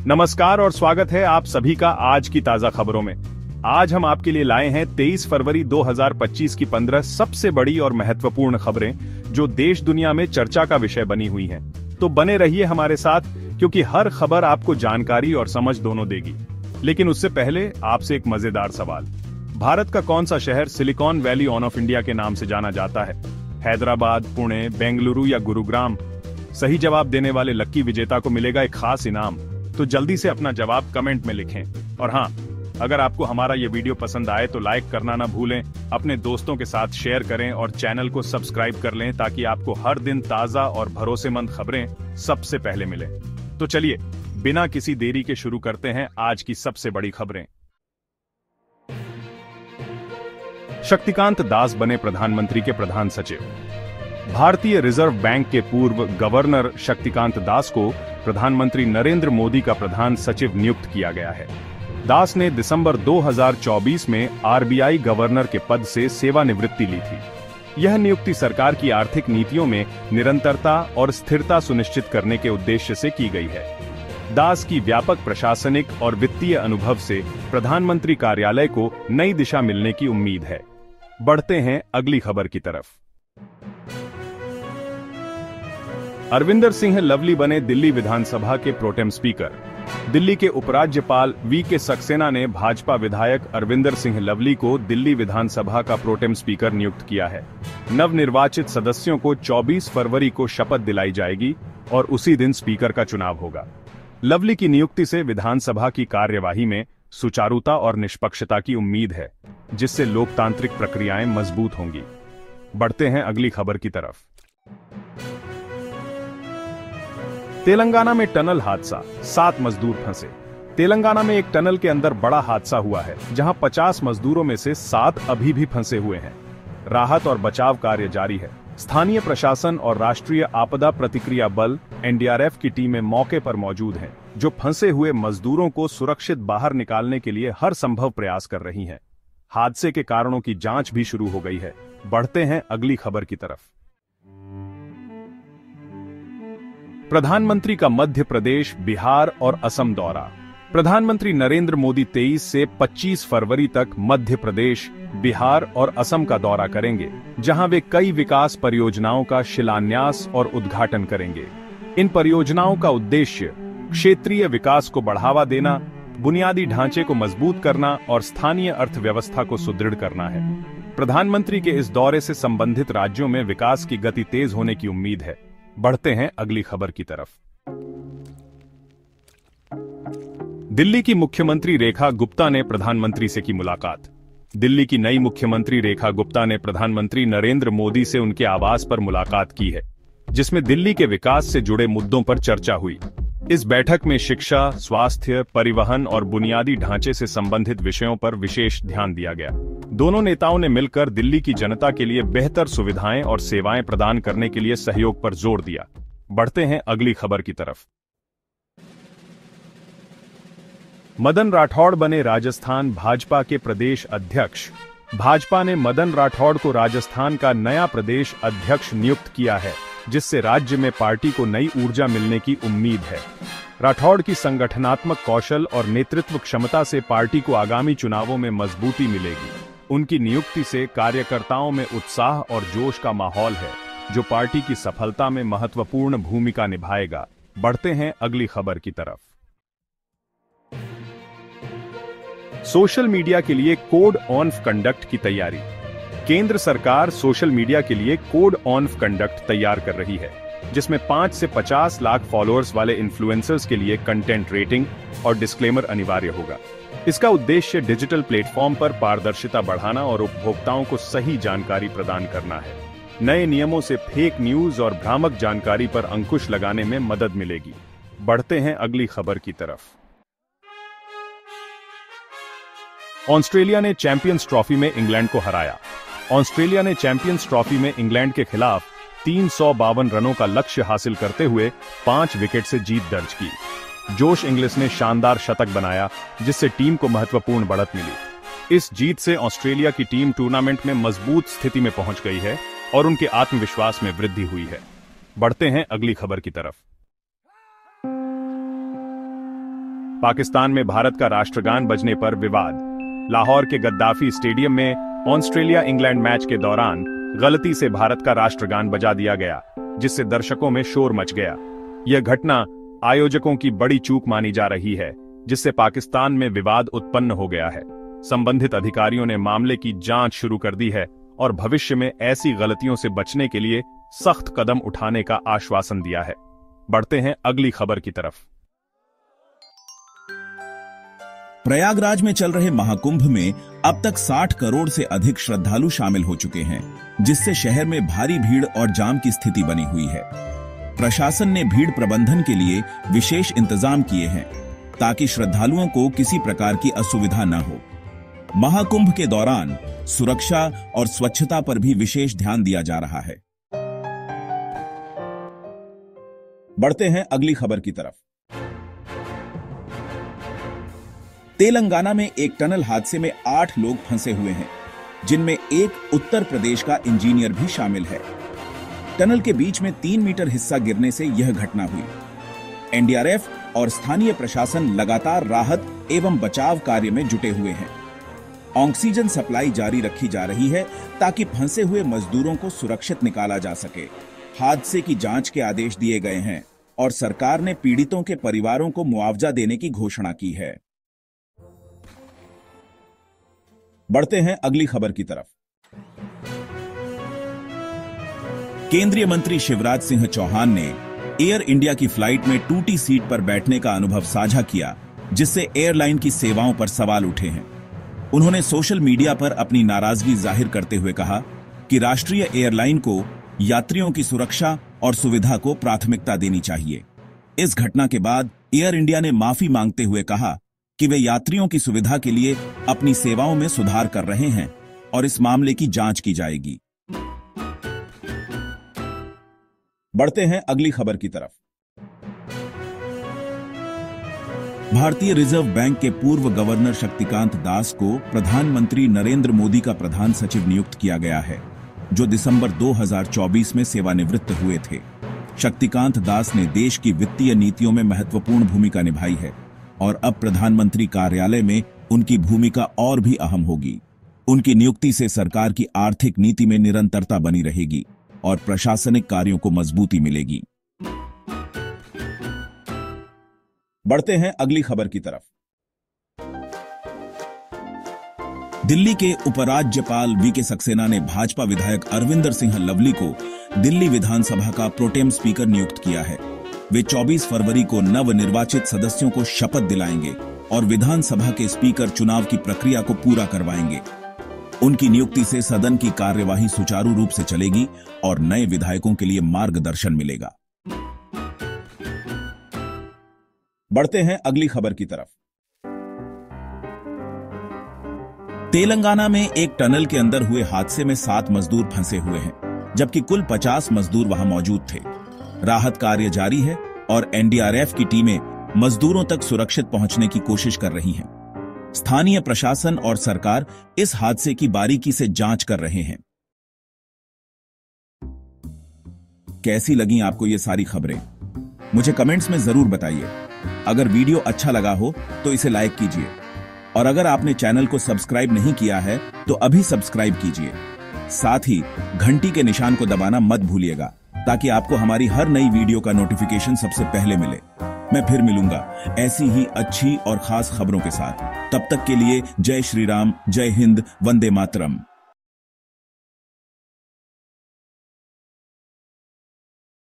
नमस्कार और स्वागत है आप सभी का आज की ताजा खबरों में। आज हम आपके लिए लाए हैं 23 फरवरी 2025 की 15 सबसे बड़ी और महत्वपूर्ण खबरें जो देश दुनिया में चर्चा का विषय बनी हुई हैं। तो बने रहिए हमारे साथ, क्योंकि हर खबर आपको जानकारी और समझ दोनों देगी। लेकिन उससे पहले आपसे एक मजेदार सवाल। भारत का कौन सा शहर silicon valley on off India के नाम से जाना जाता है? हैदराबाद, पुणे, बेंगलुरु या गुरुग्राम? सही जवाब देने वाले लक्की विजेता को मिलेगा एक खास इनाम। तो जल्दी से अपना जवाब कमेंट में लिखें। और हाँ, अगर आपको हमारा ये वीडियो पसंद आए तो लाइक करना ना भूलें, अपने दोस्तों के साथ शेयर करें और चैनल को सब्सक्राइब कर लें ताकि आपको हर दिन ताजा और भरोसेमंद खबरें सबसे पहले मिलें। तो चलिए बिना किसी देरी के शुरू करते हैं आज की सबसे बड़ी खबरें। शक्तिकांत दास बने प्रधानमंत्री के प्रधान सचिव। भारतीय रिजर्व बैंक के पूर्व गवर्नर शक्तिकांत दास को प्रधानमंत्री नरेंद्र मोदी का प्रधान सचिव नियुक्त किया गया है। दास ने दिसंबर 2024 में आरबीआई गवर्नर के पद से सेवानिवृत्ति ली थी। यह नियुक्ति सरकार की आर्थिक नीतियों में निरंतरता और स्थिरता सुनिश्चित करने के उद्देश्य से की गई है। दास की व्यापक प्रशासनिक और वित्तीय अनुभव से प्रधानमंत्री कार्यालय को नई दिशा मिलने की उम्मीद है। बढ़ते हैं अगली खबर की तरफ। अरविंदर सिंह लवली बने दिल्ली विधानसभा के प्रोटेम स्पीकर। दिल्ली के उपराज्यपाल वी.के. सक्सेना ने भाजपा विधायक अरविंदर सिंह लवली को दिल्ली विधानसभा का प्रोटेम स्पीकर नियुक्त किया है। नवनिर्वाचित सदस्यों को 24 फरवरी को शपथ दिलाई जाएगी और उसी दिन स्पीकर का चुनाव होगा। लवली की नियुक्ति से विधानसभा की कार्यवाही में सुचारुता और निष्पक्षता की उम्मीद है, जिससे लोकतांत्रिक प्रक्रियाएं मजबूत होंगी। बढ़ते हैं अगली खबर की तरफ। तेलंगाना में टनल हादसा, 7 मजदूर फंसे। तेलंगाना में एक टनल के अंदर बड़ा हादसा हुआ है, जहां 50 मजदूरों में से 7 अभी भी फंसे हुए हैं। राहत और बचाव कार्य जारी है। स्थानीय प्रशासन और राष्ट्रीय आपदा प्रतिक्रिया बल एनडीआरएफ की टीमें मौके पर मौजूद हैं, जो फंसे हुए मजदूरों को सुरक्षित बाहर निकालने के लिए हर संभव प्रयास कर रही हैं। हादसे के कारणों की जांच भी शुरू हो गई है। बढ़ते हैं अगली खबर की तरफ। प्रधानमंत्री का मध्य प्रदेश, बिहार और असम दौरा। प्रधानमंत्री नरेंद्र मोदी 23 से 25 फरवरी तक मध्य प्रदेश, बिहार और असम का दौरा करेंगे, जहां वे कई विकास परियोजनाओं का शिलान्यास और उद्घाटन करेंगे। इन परियोजनाओं का उद्देश्य क्षेत्रीय विकास को बढ़ावा देना, बुनियादी ढांचे को मजबूत करना और स्थानीय अर्थव्यवस्था को सुदृढ़ करना है। प्रधानमंत्री के इस दौरे से संबंधित राज्यों में विकास की गति तेज होने की उम्मीद है। बढ़ते हैं अगली खबर की तरफ। दिल्ली की मुख्यमंत्री रेखा गुप्ता ने प्रधानमंत्री से की मुलाकात। दिल्ली की नई मुख्यमंत्री रेखा गुप्ता ने प्रधानमंत्री नरेंद्र मोदी से उनके आवास पर मुलाकात की है, जिसमें दिल्ली के विकास से जुड़े मुद्दों पर चर्चा हुई। इस बैठक में शिक्षा, स्वास्थ्य, परिवहन और बुनियादी ढांचे से संबंधित विषयों पर विशेष ध्यान दिया गया। दोनों नेताओं ने मिलकर दिल्ली की जनता के लिए बेहतर सुविधाएं और सेवाएं प्रदान करने के लिए सहयोग पर जोर दिया। बढ़ते हैं अगली खबर की तरफ। मदन राठौड़ बने राजस्थान भाजपा के प्रदेश अध्यक्ष। भाजपा ने मदन राठौड़ को राजस्थान का नया प्रदेश अध्यक्ष नियुक्त किया है, जिससे राज्य में पार्टी को नई ऊर्जा मिलने की उम्मीद है। राठौड़ की संगठनात्मक कौशल और नेतृत्व क्षमता से पार्टी को आगामी चुनावों में मजबूती मिलेगी। उनकी नियुक्ति से कार्यकर्ताओं में उत्साह और जोश का माहौल है, जो पार्टी की सफलता में महत्वपूर्ण भूमिका निभाएगा। बढ़ते हैं अगली खबर की तरफ। सोशल मीडिया के लिए कोड ऑफ कंडक्ट की तैयारी। केंद्र सरकार सोशल मीडिया के लिए कोड ऑफ कंडक्ट तैयार कर रही है, जिसमें 5 से 50 लाख फॉलोअर्स वाले इन्फ्लुएंसर्स के लिए कंटेंट रेटिंग और डिस्क्लेमर अनिवार्य होगा। इसका उद्देश्य डिजिटल प्लेटफॉर्म पर पारदर्शिता बढ़ाना और उपभोक्ताओं को सही जानकारी प्रदान करना है। नए नियमों से फेक न्यूज और भ्रामक जानकारी पर अंकुश लगाने में मदद मिलेगी। बढ़ते हैं अगली खबर की तरफ। ऑस्ट्रेलिया ने चैंपियंस ट्रॉफी में इंग्लैंड को हराया। ऑस्ट्रेलिया ने चैंपियंस ट्रॉफी में इंग्लैंड के खिलाफ 352 रनों का लक्ष्य हासिल करते हुए 5 विकेट से जीत दर्ज की। जोश इंग्लिश ने शानदार शतक बनाया, जिससे टीम को महत्वपूर्ण बढ़त मिली। इस जीत से ऑस्ट्रेलिया की टीम टूर्नामेंट में मजबूत स्थिति में पहुंच गई है और उनके आत्मविश्वास में वृद्धि हुई है। बढ़ते हैं अगली खबर की तरफ। पाकिस्तान में भारत का राष्ट्रगान बजने पर विवाद। लाहौर के गद्दाफी स्टेडियम में ऑस्ट्रेलिया इंग्लैंड मैच के दौरान गलती से भारत का राष्ट्रगान बजा दिया गया, जिससे दर्शकों में शोर मच गया। यह घटना आयोजकों की बड़ी चूक मानी जा रही है, जिससे पाकिस्तान में विवाद उत्पन्न हो गया है। संबंधित अधिकारियों ने मामले की जांच शुरू कर दी है और भविष्य में ऐसी गलतियों से बचने के लिए सख्त कदम उठाने का आश्वासन दिया है। बढ़ते हैं अगली खबर की तरफ। प्रयागराज में चल रहे महाकुंभ में अब तक 60 करोड़ से अधिक श्रद्धालु शामिल हो चुके हैं, जिससे शहर में भारी भीड़ और जाम की स्थिति बनी हुई है। प्रशासन ने भीड़ प्रबंधन के लिए विशेष इंतजाम किए हैं ताकि श्रद्धालुओं को किसी प्रकार की असुविधा न हो। महाकुंभ के दौरान सुरक्षा और स्वच्छता पर भी विशेष ध्यान दिया जा रहा है। बढ़ते हैं अगली खबर की तरफ। तेलंगाना में एक टनल हादसे में 8 लोग फंसे हुए हैं, जिनमें एक उत्तर प्रदेश का इंजीनियर भी शामिल है। टनल के बीच में 3 मीटर हिस्सा गिरने से यह घटना हुई। एनडीआरएफ और स्थानीय प्रशासन लगातार राहत एवं बचाव कार्य में जुटे हुए हैं। ऑक्सीजन सप्लाई जारी रखी जा रही है ताकि फंसे हुए मजदूरों को सुरक्षित निकाला जा सके। हादसे की जांच के आदेश दिए गए हैं और सरकार ने पीड़ितों के परिवारों को मुआवजा देने की घोषणा की है। बढ़ते हैं अगली खबर की तरफ। केंद्रीय मंत्री शिवराज सिंह चौहान ने एयर इंडिया की फ्लाइट में टूटी सीट पर बैठने का अनुभव साझा किया, जिससे एयरलाइन की सेवाओं पर सवाल उठे हैं। उन्होंने सोशल मीडिया पर अपनी नाराजगी जाहिर करते हुए कहा कि राष्ट्रीय एयरलाइन को यात्रियों की सुरक्षा और सुविधा को प्राथमिकता देनी चाहिए। इस घटना के बाद एयर इंडिया ने माफी मांगते हुए कहा कि वे यात्रियों की सुविधा के लिए अपनी सेवाओं में सुधार कर रहे हैं और इस मामले की जांच की जाएगी। बढ़ते हैं अगली खबर की तरफ। भारतीय रिजर्व बैंक के पूर्व गवर्नर शक्तिकांत दास को प्रधानमंत्री नरेंद्र मोदी का प्रधान सचिव नियुक्त किया गया है, जो दिसंबर 2024 में सेवानिवृत्त हुए थे। शक्तिकांत दास ने देश की वित्तीय नीतियों में महत्वपूर्ण भूमिका निभाई है और अब प्रधानमंत्री कार्यालय में उनकी भूमिका और भी अहम होगी। उनकी नियुक्ति से सरकार की आर्थिक नीति में निरंतरता बनी रहेगी और प्रशासनिक कार्यों को मजबूती मिलेगी। बढ़ते हैं अगली खबर की तरफ। दिल्ली के उपराज्यपाल वीके सक्सेना ने भाजपा विधायक अरविंदर सिंह लवली को दिल्ली विधानसभा का प्रोटेम स्पीकर नियुक्त किया है। वे 24 फरवरी को नवनिर्वाचित सदस्यों को शपथ दिलाएंगे और विधानसभा के स्पीकर चुनाव की प्रक्रिया को पूरा करवाएंगे। उनकी नियुक्ति से सदन की कार्यवाही सुचारू रूप से चलेगी और नए विधायकों के लिए मार्गदर्शन मिलेगा। बढ़ते हैं अगली खबर की तरफ। तेलंगाना में एक टनल के अंदर हुए हादसे में 7 मजदूर फंसे हुए हैं, जबकि कुल 50 मजदूर वहां मौजूद थे। राहत कार्य जारी है और एनडीआरएफ की टीमें मजदूरों तक सुरक्षित पहुंचने की कोशिश कर रही हैं। स्थानीय प्रशासन और सरकार इस हादसे की बारीकी से जांच कर रहे हैं। कैसी लगी आपको ये सारी खबरें? मुझे कमेंट्स में जरूर बताइए। अगर वीडियो अच्छा लगा हो तो इसे लाइक कीजिए और अगर आपने चैनल को सब्सक्राइब नहीं किया है तो अभी सब्सक्राइब कीजिए। साथ ही घंटी के निशान को दबाना मत भूलिएगा ताकि आपको हमारी हर नई वीडियो का नोटिफिकेशन सबसे पहले मिले। मैं फिर मिलूंगा ऐसी ही अच्छी और खास खबरों के साथ। तब तक के लिए जय श्री राम, जय हिंद, वंदे मातरम।